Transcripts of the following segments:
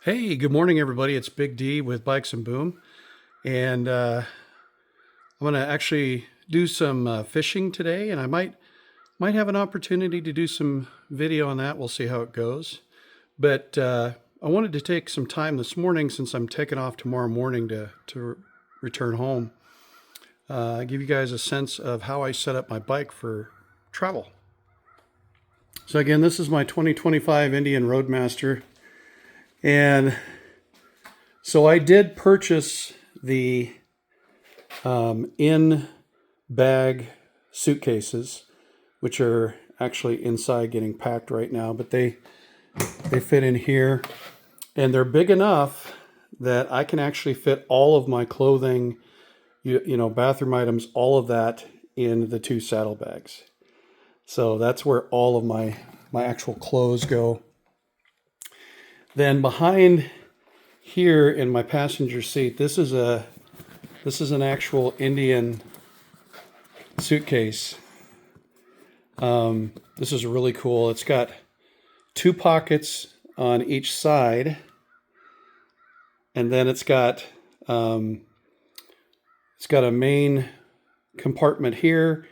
Hey, good morning, everybody. It's Big D with Bikes and Boom, and I'm going to actually do some fishing today, and I might have an opportunity to do some video on that. We'll see how it goes. But I wanted to take some time this morning since I'm taking off tomorrow morning to return home. Give you guys a sense of how I set up my bike for travel. So again, this is my 2025 Indian Roadmaster, and so I did purchase the in bag suitcases, which are actually inside getting packed right now, but they fit in here, and they're big enough that I can actually fit all of my clothing, bathroom items, all of that in the two saddlebags. So that's where all of my actual clothes go. Then behind here in my passenger seat, this is an actual Indian suitcase. This is really cool. It's got two pockets on each side, and then it's got a main compartment here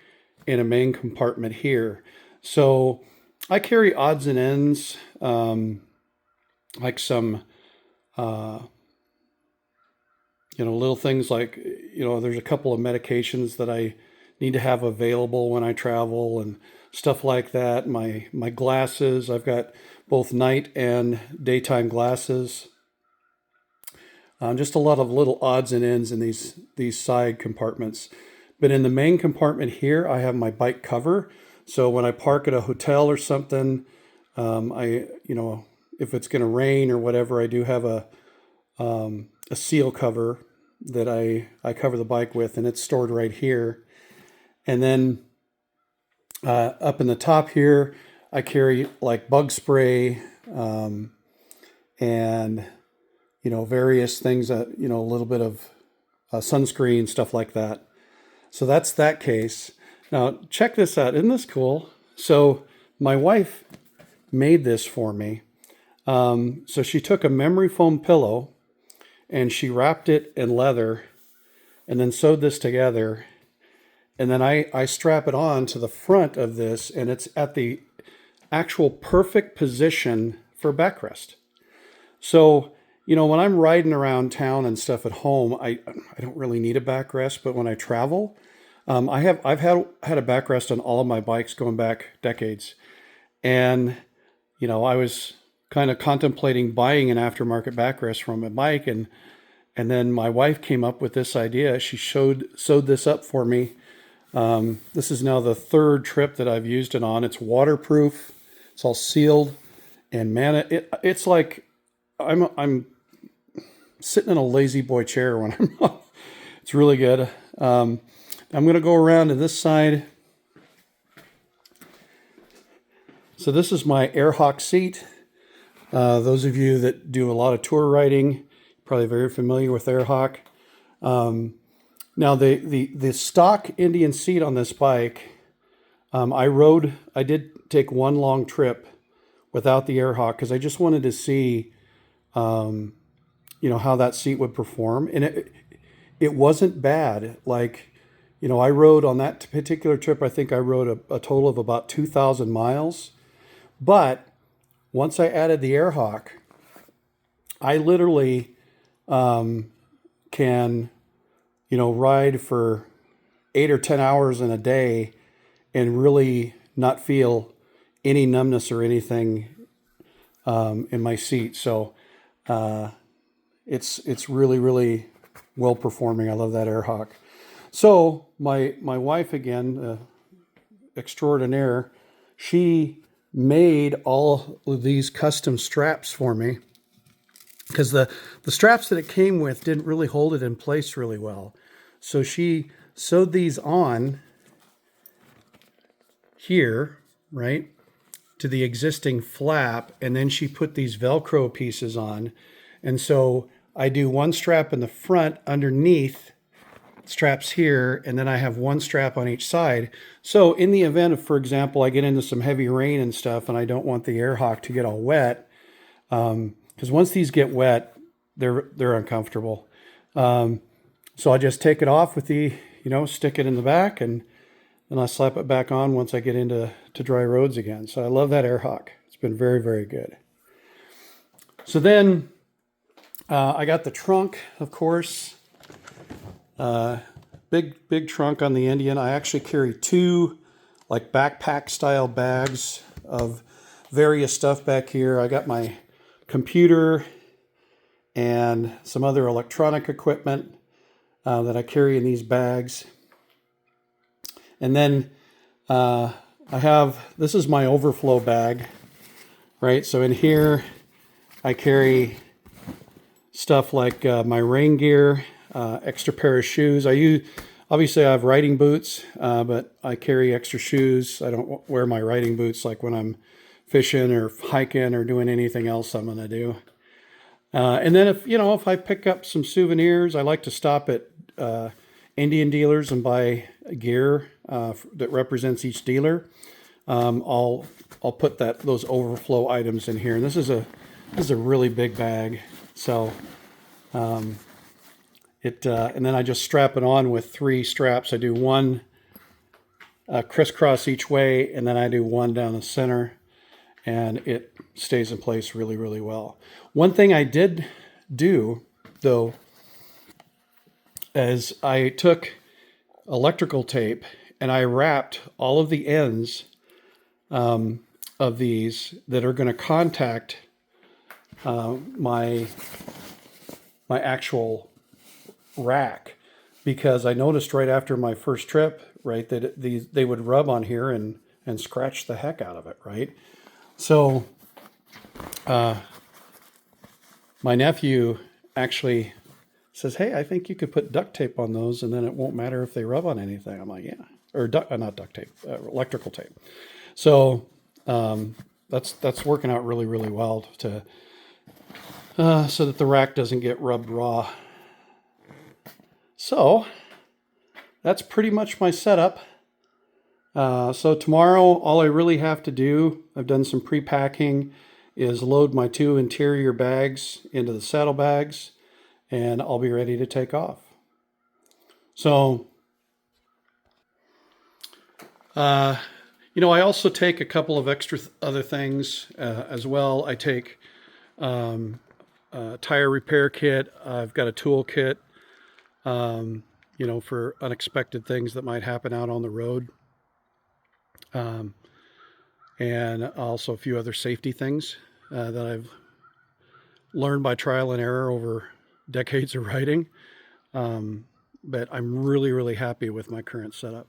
and a main compartment here. So I carry odds and ends, like some little things like, there's a couple of medications that I need to have available when I travel and stuff like that. My glasses, I've got both night and daytime glasses. Just a lot of little odds and ends in these side compartments. But in the main compartment here, I have my bike cover. So when I park at a hotel or something, if it's going to rain or whatever, I do have a seal cover that I cover the bike with, and it's stored right here. And then up in the top here, I carry like bug spray, and various things that a little bit of sunscreen, stuff like that. So that's that case. Now check this out. Isn't this cool? So my wife made this for me. So she took a memory foam pillow and she wrapped it in leather and then sewed this together. And then I strap it on to the front of this, and it's at the actual perfect position for backrest. So, when I'm riding around town and stuff at home, I don't really need a backrest, but when I travel, I've had a backrest on all of my bikes going back decades. And, I was kind of contemplating buying an aftermarket backrest from a bike, and then my wife came up with this idea. She sewed this up for me. This is now the third trip that I've used it on. It's waterproof. It's all sealed, and man, it's like I'm sitting in a lazy boy chair when I'm on. It's really good. I'm going to go around to this side. So this is my AirHawk seat. Those of you that do a lot of tour riding, probably very familiar with AirHawk. Now the stock Indian seat on this bike, I did take one long trip without the AirHawk because I just wanted to see, how that seat would perform. And it wasn't bad. Like, I rode on that particular trip, I think I rode a total of about 2,000 miles. But once I added the AirHawk, I literally can, ride for 8 or 10 hours in a day and really not feel any numbness or anything in my seat. So it's really, really well performing. I love that AirHawk. So my wife, again, extraordinaire, she made all of these custom straps for me because the straps that it came with didn't really hold it in place really well. So she sewed these on here, right, to the existing flap, and then she put these Velcro pieces on. And so I do one strap in the front underneath straps here, and then I have one strap on each side. So in the event of, for example, I get into some heavy rain and stuff and I don't want the AirHawk to get all wet, because once these get wet, they're uncomfortable. So I just take it off with the, stick it in the back, and then I slap it back on once I get into dry roads again. So I love that Airhawk. It's been very, very good. So then I got the trunk, of course. Big trunk on the Indian. I actually carry two like backpack style bags of various stuff back here. I got my computer and some other electronic equipment that I carry in these bags. And then this is my overflow bag, right? So in here I carry stuff like my rain gear, extra pair of shoes. Obviously I have riding boots, but I carry extra shoes. I don't wear my riding boots like when I'm fishing or hiking or doing anything else I'm going to do. And then if I pick up some souvenirs, I like to stop at Indian dealers and buy gear that represents each dealer. I'll put those overflow items in here. And this is a really big bag. So and then I just strap it on with 3 straps. I do one crisscross each way, and then I do one down the center, and it stays in place really, really well. One thing I did do, though, is I took electrical tape and I wrapped all of the ends of these that are going to contact my actual rack, because I noticed right after my first trip, right, that they would rub on here and scratch the heck out of it, right? So my nephew actually says, "Hey, I think you could put duct tape on those, and then it won't matter if they rub on anything." I'm like, "Yeah," or not duct tape, electrical tape. So that's working out really, really well so that the rack doesn't get rubbed raw. So that's pretty much my setup. So tomorrow, all I really have to do, I've done some pre-packing, is load my 2 interior bags into the saddlebags, and I'll be ready to take off. So, I also take a couple of extra other things as well. I take a tire repair kit. I've got a tool kit, for unexpected things that might happen out on the road. And also a few other safety things that I've learned by trial and error over decades of riding. But I'm really, really happy with my current setup.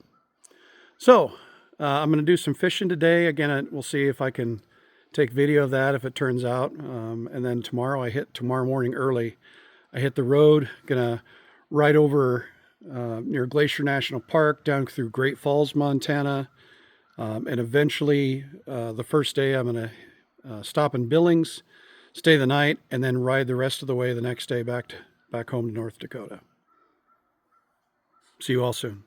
So I'm going to do some fishing today. Again, we'll see if I can take video of that if it turns out. And then tomorrow morning early, I hit the road, gonna ride over near Glacier National Park, down through Great Falls, Montana. And eventually, the first day, I'm going to stop in Billings, stay the night, and then ride the rest of the way the next day back home to North Dakota. See you all soon.